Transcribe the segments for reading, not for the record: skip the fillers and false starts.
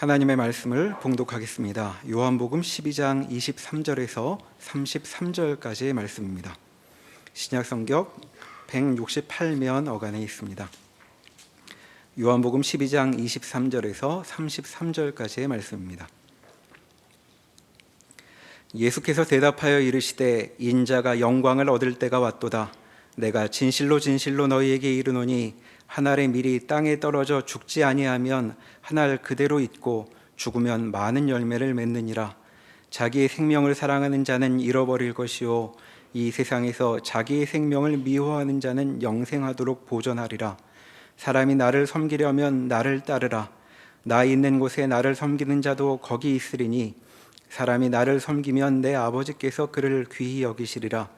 하나님의 말씀을 봉독하겠습니다. 요한복음 12장 23절에서 33절까지의 말씀입니다. 신약성경 168면 어간에 있습니다. 요한복음 12장 23절에서 33절까지의 말씀입니다. 예수께서 대답하여 이르시되 인자가 영광을 얻을 때가 왔도다. 내가 진실로 진실로 너희에게 이르노니 한 알의 밀이 땅에 떨어져 죽지 아니하면 한 알 그대로 있고 죽으면 많은 열매를 맺느니라. 자기의 생명을 사랑하는 자는 잃어버릴 것이요 이 세상에서 자기의 생명을 미워하는 자는 영생하도록 보존하리라. 사람이 나를 섬기려면 나를 따르라. 나 있는 곳에 나를 섬기는 자도 거기 있으리니 사람이 나를 섬기면 내 아버지께서 그를 귀히 여기시리라.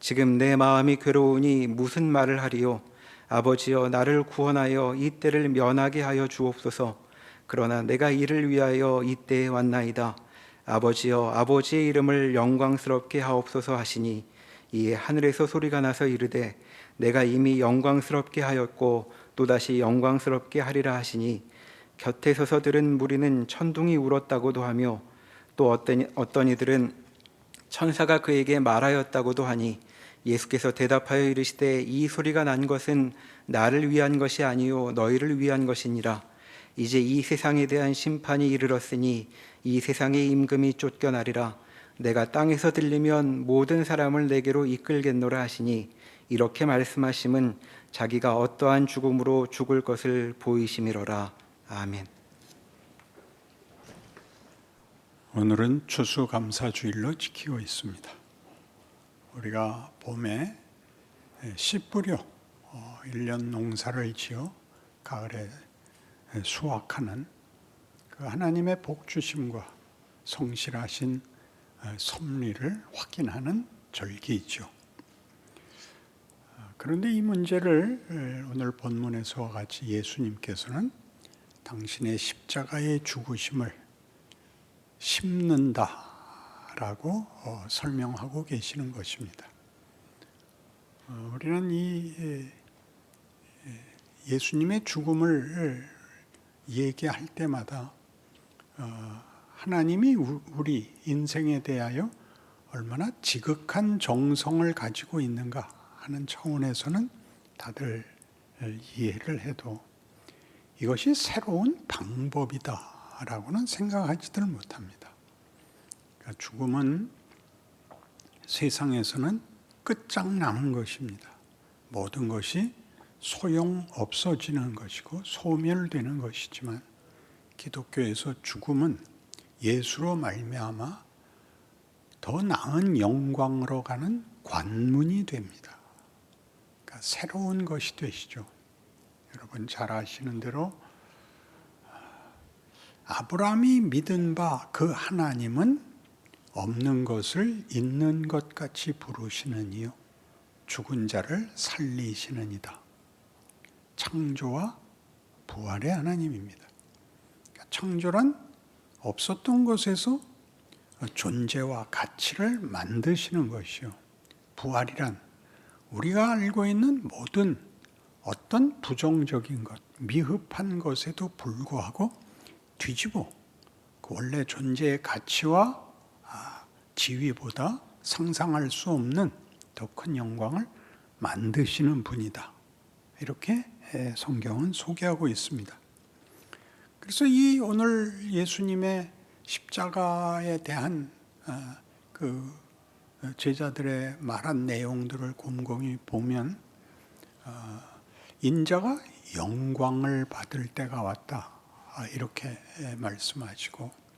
지금 내 마음이 괴로우니 무슨 말을 하리요? 아버지여 나를 구원하여 이 때를 면하게 하여 주옵소서. 그러나 내가 이를 위하여 이 때에 왔나이다. 아버지여 아버지의 이름을 영광스럽게 하옵소서 하시니 이에 하늘에서 소리가 나서 이르되 내가 이미 영광스럽게 하였고 또다시 영광스럽게 하리라 하시니 곁에 서서 들은 무리는 천둥이 울었다고도 하며 또 어떤 이들은 천사가 그에게 말하였다고도 하니 예수께서 대답하여 이르시되 이 소리가 난 것은 나를 위한 것이 아니요 너희를 위한 것이니라. 이제 이 세상에 대한 심판이 이르렀으니 이 세상의 임금이 쫓겨나리라. 내가 땅에서 들리면 모든 사람을 내게로 이끌겠노라 하시니 이렇게 말씀하심은 자기가 어떠한 죽음으로 죽을 것을 보이심이로라. 아멘. 오늘은 추수감사주일로 지키고 있습니다. 우리가 봄에 씨 뿌려 1년 농사를 지어 가을에 수확하는 그 하나님의 복주심과 성실하신 섭리를 확인하는 절기이죠. 그런데 이 문제를 오늘 본문에서와 같이 예수님께서는 당신의 십자가의 죽으심을 심는다라고 설명하고 계시는 것입니다. 우리는 이 예수님의 죽음을 얘기할 때마다 하나님이 우리 인생에 대하여 얼마나 지극한 정성을 가지고 있는가 하는 차원에서는 다들 이해를 해도 이것이 새로운 방법이다라고는 생각하지들 못합니다. 그러니까 죽음은 세상에서는 끝장나는 것입니다. 모든 것이 소용 없어지는 것이고 소멸되는 것이지만 기독교에서 죽음은 예수로 말미암아 더 나은 영광으로 가는 관문이 됩니다. 그러니까 새로운 것이 되시죠. 여러분 잘 아시는 대로 아브라함이 믿은 바 그 하나님은 없는 것을 있는 것 같이 부르시는 이요 죽은 자를 살리시느니다. 창조와 부활의 하나님입니다. 창조란 없었던 것에서 존재와 가치를 만드시는 것이요. 부활이란 우리가 알고 있는 모든 어떤 부정적인 것, 미흡한 것에도 불구하고 뒤집어 그 원래 존재의 가치와 지위보다 상상할 수 없는 더 큰 영광을 만드시는 분이다. 이렇게 성경은 소개하고 있습니다. 그래서 이 오늘 예수님의 십자가에 대한 그 제자들의 말한 내용들을 곰곰이 보면 인자가 영광을 받을 때가 왔다. 이렇게 말씀하시고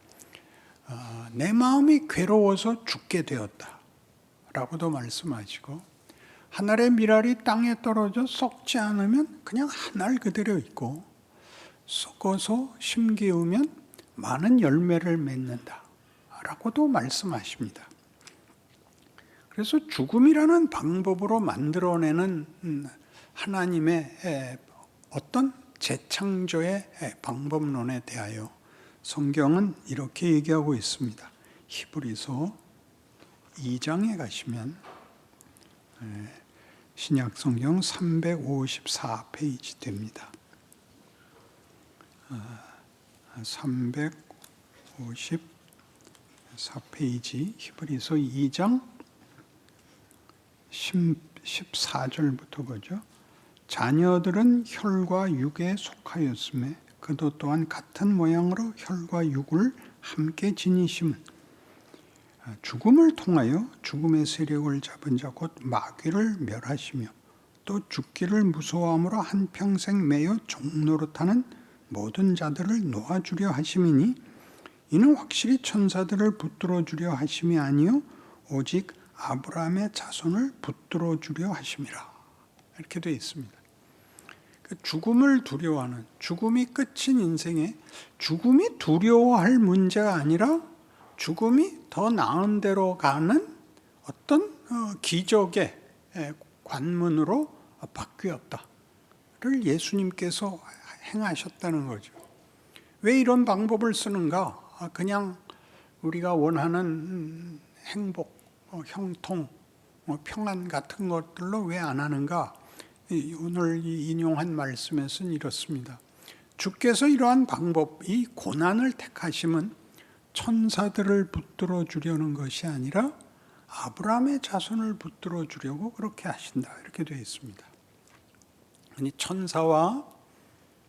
내 마음이 괴로워서 죽게 되었다. 라고도 말씀하시고 한 알의 밀알이 땅에 떨어져 썩지 않으면 그냥 한 알 그대로 있고 썩어서 심기우면 많은 열매를 맺는다 라고도 말씀하십니다. 그래서 죽음이라는 방법으로 만들어내는 하나님의 어떤 재창조의 방법론에 대하여 성경은 이렇게 얘기하고 있습니다. 히브리서 2장에 가시면 신약성경 354페이지 됩니다. 354페이지 히브리서 2장 14절부터 보죠. 자녀들은 혈과 육에 속하였음에 그도 또한 같은 모양으로 혈과 육을 함께 지니심은 죽음을 통하여 죽음의 세력을 잡은 자 곧 마귀를 멸하시며 또 죽기를 무서워함으로 한평생 매여 종노릇하는 모든 자들을 놓아주려 하심이니 이는 확실히 천사들을 붙들어 주려 하심이 아니요 오직 아브라함의 자손을 붙들어 주려 하심이라. 이렇게 되어 있습니다. 죽음을 두려워하는, 죽음이 끝인 인생에 죽음이 두려워할 문제가 아니라 죽음이 더 나은 데로 가는 어떤 기적의 관문으로 바뀌었다를 예수님께서 행하셨다는 거죠. 왜 이런 방법을 쓰는가? 그냥 우리가 원하는 행복, 형통, 평안 같은 것들로 왜 안 하는가? 오늘 인용한 말씀에서는 이렇습니다. 주께서 이러한 방법, 이 고난을 택하심은 천사들을 붙들어 주려는 것이 아니라 아브라함의 자손을 붙들어 주려고 그렇게 하신다. 이렇게 되어 있습니다. 아니, 천사와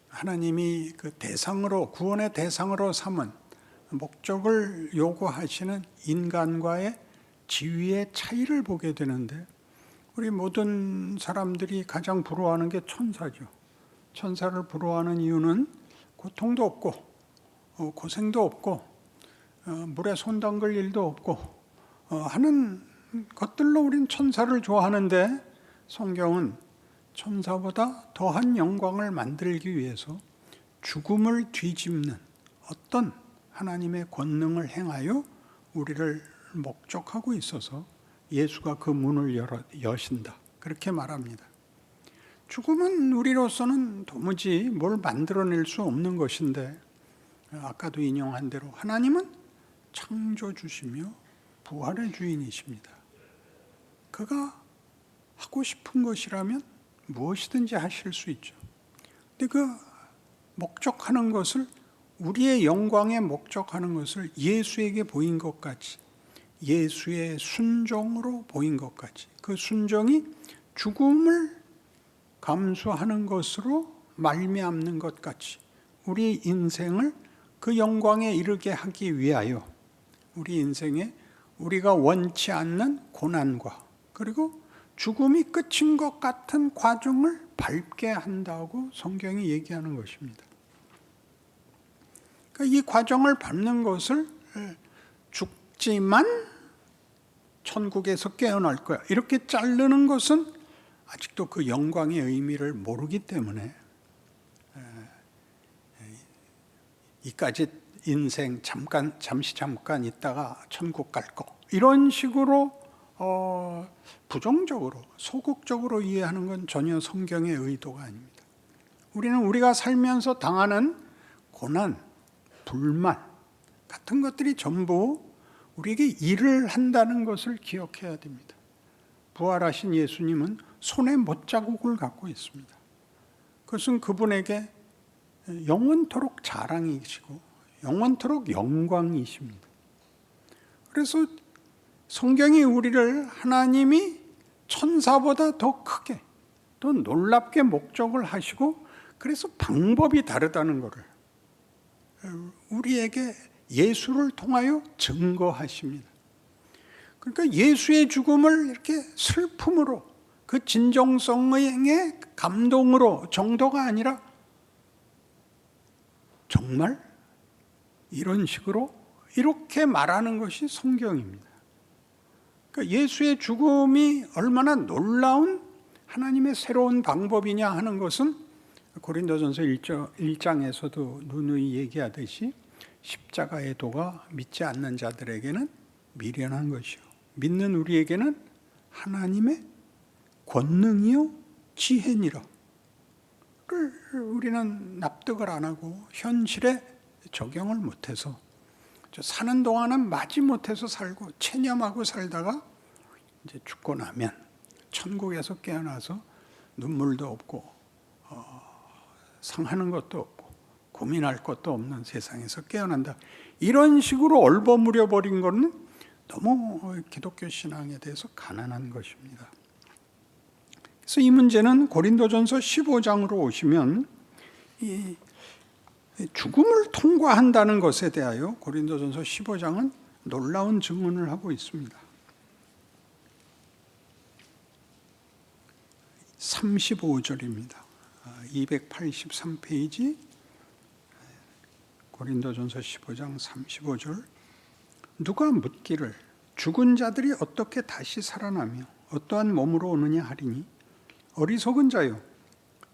하나님이 그 대상으로, 구원의 대상으로 삼은 목적을 요구하시는 인간과의 지위의 차이를 보게 되는데, 우리 모든 사람들이 가장 부러워하는 게 천사죠. 천사를 부러워하는 이유는 고통도 없고 고생도 없고 물에 손 담글 일도 없고 하는 것들로 우린 천사를 좋아하는데, 성경은 천사보다 더한 영광을 만들기 위해서 죽음을 뒤집는 어떤 하나님의 권능을 행하여 우리를 목적하고 있어서 예수가 그 문을 여신다. 그렇게 말합니다. 죽음은 우리로서는 도무지 뭘 만들어낼 수 없는 것인데, 아까도 인용한 대로 하나님은 창조주시며 부활의 주인이십니다. 그가 하고 싶은 것이라면 무엇이든지 하실 수 있죠. 근데 그 목적하는 것을, 우리의 영광에 목적하는 것을 예수에게 보인 것 같이, 예수의 순종으로 보인 것 같이, 그 순종이 죽음을 감수하는 것으로 말미암는 것 같이 우리 인생을 그 영광에 이르게 하기 위하여 우리 인생에 우리가 원치 않는 고난과 그리고 죽음이 끝인 것 같은 과정을 밟게 한다고 성경이 얘기하는 것입니다. 그러니까 이 과정을 밟는 것을 죽지만 천국에서 깨어날 거야, 이렇게 자르는 것은 아직도 그 영광의 의미를 모르기 때문에 이까지 인생 잠시 있다가 천국 갈 거, 이런 식으로 부정적으로 소극적으로 이해하는 건 전혀 성경의 의도가 아닙니다. 우리는 우리가 살면서 당하는 고난, 불만 같은 것들이 전부 우리에게 일을 한다는 것을 기억해야 됩니다. 부활하신 예수님은 손에 못자국을 갖고 있습니다. 그것은 그분에게 영원토록 자랑이시고 영원토록 영광이십니다. 그래서 성경이 우리를 하나님이 천사보다 더 크게, 더 놀랍게 목적을 하시고, 그래서 방법이 다르다는 것을 우리에게 예수를 통하여 증거하십니다. 그러니까 예수의 죽음을 이렇게 슬픔으로, 그 진정성의 감동으로 정도가 아니라 정말 이런 식으로 이렇게 말하는 것이 성경입니다. 그러니까 예수의 죽음이 얼마나 놀라운 하나님의 새로운 방법이냐 하는 것은 고린도전서 1장에서도 누누이 얘기하듯이 십자가의 도가 믿지 않는 자들에게는 미련한 것이요 믿는 우리에게는 하나님의 권능이요 지혜니라. 우리는 납득을 안 하고 현실에 적용을 못해서 사는 동안은 마지못해서 살고 체념하고 살다가 이제 죽고 나면 천국에서 깨어나서 눈물도 없고 상하는 것도 없고 고민할 것도 없는 세상에서 깨어난다. 이런 식으로 얼버무려 버린 거는 너무 기독교 신앙에 대해서 가난한 것입니다. 그래서 이 문제는 고린도전서 15장으로 오시면 이 죽음을 통과한다는 것에 대하여 고린도전서 15장은 놀라운 증언을 하고 있습니다. 35절입니다. 283페이지 고린도전서 15장 35절. 누가 묻기를 죽은 자들이 어떻게 다시 살아나며 어떠한 몸으로 오느냐 하리니 어리석은 자요,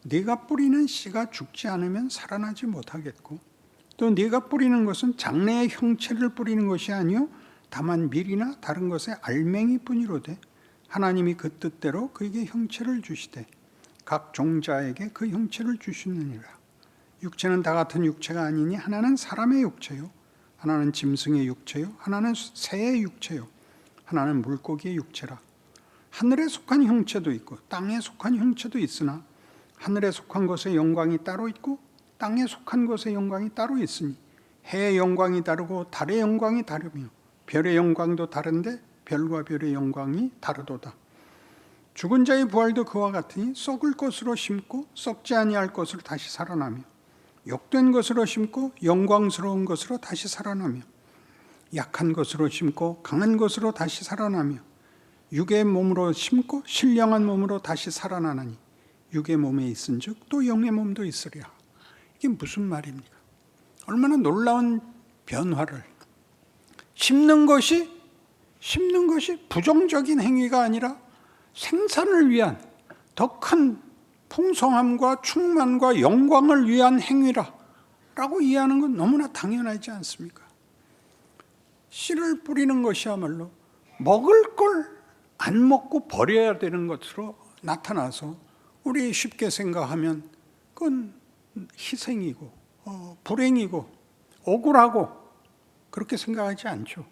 네가 뿌리는 씨가 죽지 않으면 살아나지 못하겠고 또 네가 뿌리는 것은 장래의 형체를 뿌리는 것이 아니요 다만 밀이나 다른 것의 알맹이뿐이로되 하나님이 그 뜻대로 그에게 형체를 주시되 각 종자에게 그 형체를 주시느니라. 육체는 다 같은 육체가 아니니 하나는 사람의 육체요, 하나는 짐승의 육체요, 하나는 새의 육체요, 하나는 물고기의 육체라. 하늘에 속한 형체도 있고 땅에 속한 형체도 있으나 하늘에 속한 것의 영광이 따로 있고 땅에 속한 것의 영광이 따로 있으니 해의 영광이 다르고 달의 영광이 다르며 별의 영광도 다른데 별과 별의 영광이 다르도다. 죽은 자의 부활도 그와 같으니 썩을 것으로 심고 썩지 아니할 것으로 다시 살아나며 욕된 것으로 심고 영광스러운 것으로 다시 살아나며 약한 것으로 심고 강한 것으로 다시 살아나며 육의 몸으로 심고 신령한 몸으로 다시 살아나나니 육의 몸에 있은즉 또 영의 몸도 있으리라. 이게 무슨 말입니까? 얼마나 놀라운 변화를. 심는 것이 부정적인 행위가 아니라 생산을 위한 더 큰 풍성함과 충만과 영광을 위한 행위라고 이해하는 건 너무나 당연하지 않습니까? 씨를 뿌리는 것이야말로 먹을 걸 안 먹고 버려야 되는 것으로 나타나서 우리 쉽게 생각하면 그건 희생이고 불행이고 억울하고 그렇게 생각하지 않죠.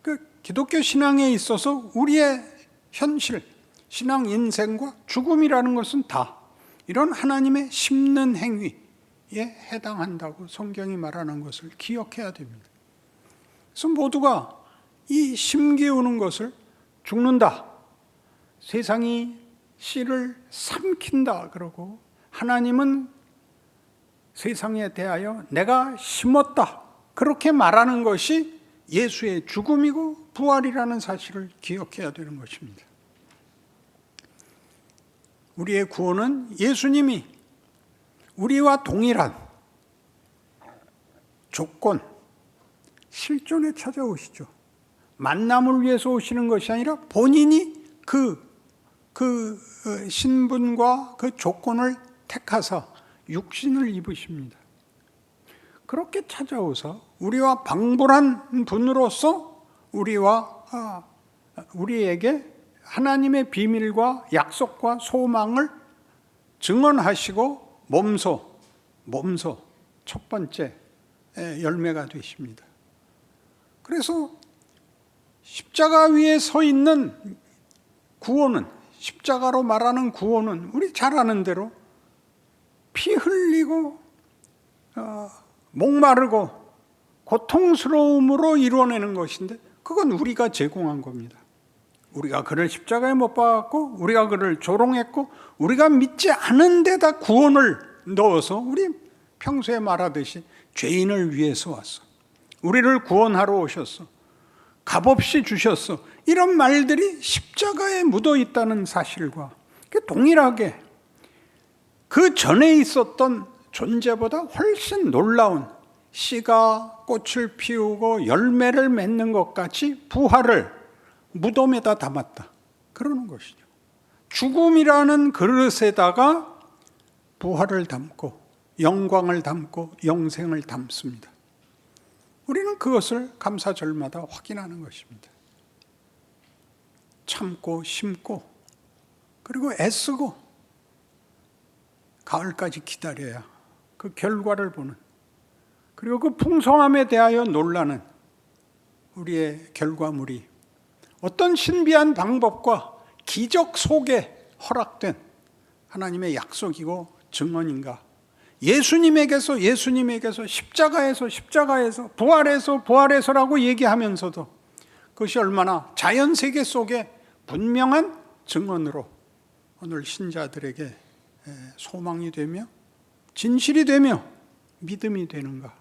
그 기독교 신앙에 있어서 우리의 현실, 신앙 인생과 죽음이라는 것은 다 이런 하나님의 심는 행위에 해당한다고 성경이 말하는 것을 기억해야 됩니다. 그래서 모두가 이 심기우는 것을 죽는다, 세상이 씨를 삼킨다 그러고 하나님은 세상에 대하여 내가 심었다 그렇게 말하는 것이 예수의 죽음이고 부활이라는 사실을 기억해야 되는 것입니다. 우리의 구원은 예수님이 우리와 동일한 조건, 실존에 찾아오시죠. 만남을 위해서 오시는 것이 아니라 본인이 그 신분과 그 조건을 택하사 육신을 입으십니다. 그렇게 찾아오사 우리와 방불한 분으로서 우리에게 하나님의 비밀과 약속과 소망을 증언하시고 몸소 첫 번째 열매가 되십니다. 그래서 십자가 위에 서 있는 구원은, 십자가로 말하는 구원은 우리 잘 아는 대로 피 흘리고 목마르고 고통스러움으로 이루어내는 것인데 그건 우리가 제공한 겁니다. 우리가 그를 십자가에 못 박았고 우리가 그를 조롱했고 우리가 믿지 않은 데다 구원을 넣어서 우리 평소에 말하듯이 죄인을 위해서 왔어, 우리를 구원하러 오셨어, 값없이 주셨어, 이런 말들이 십자가에 묻어 있다는 사실과 동일하게 그 전에 있었던 존재보다 훨씬 놀라운 씨가 꽃을 피우고 열매를 맺는 것 같이 부활을 무덤에다 담았다 그러는 것이죠. 죽음이라는 그릇에다가 부활을 담고 영광을 담고 영생을 담습니다. 우리는 그것을 감사절마다 확인하는 것입니다. 참고 심고 그리고 애쓰고 가을까지 기다려야 그 결과를 보는, 그리고 그 풍성함에 대하여 놀라는 우리의 결과물이 어떤 신비한 방법과 기적 속에 허락된 하나님의 약속이고 증언인가, 예수님에게서 십자가에서 부활해서라고 얘기하면서도 그것이 얼마나 자연 세계 속에 분명한 증언으로 오늘 신자들에게 소망이 되며 진실이 되며 믿음이 되는가.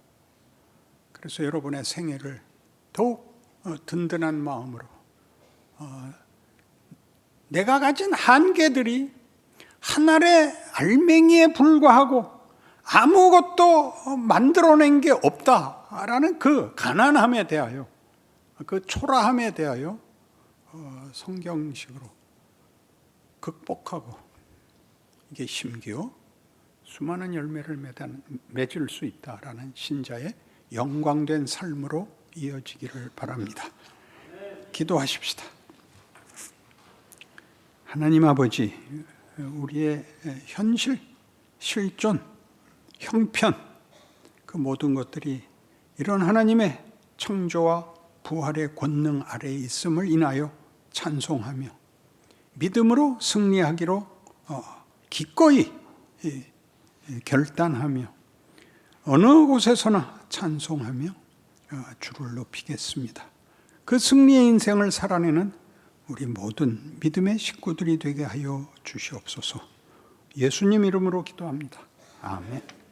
그래서 여러분의 생애를 더욱 든든한 마음으로 내가 가진 한계들이 하늘의 알맹이에 불과하고 아무것도 만들어낸 게 없다라는 그 가난함에 대하여, 그 초라함에 대하여 성경식으로 극복하고 이게 심기어 수많은 열매를 맺을 수 있다라는 신자의 영광된 삶으로 이어지기를 바랍니다. 기도하십시다. 하나님 아버지, 우리의 현실, 실존, 형편, 그 모든 것들이 이런 하나님의 창조와 부활의 권능 아래에 있음을 인하여 찬송하며 믿음으로 승리하기로 기꺼이 결단하며 어느 곳에서나 찬송하며 주를 높이겠습니다. 그 승리의 인생을 살아내는 우리 모든 믿음의 식구들이 되게 하여 주시옵소서. 예수님 이름으로 기도합니다. 아멘.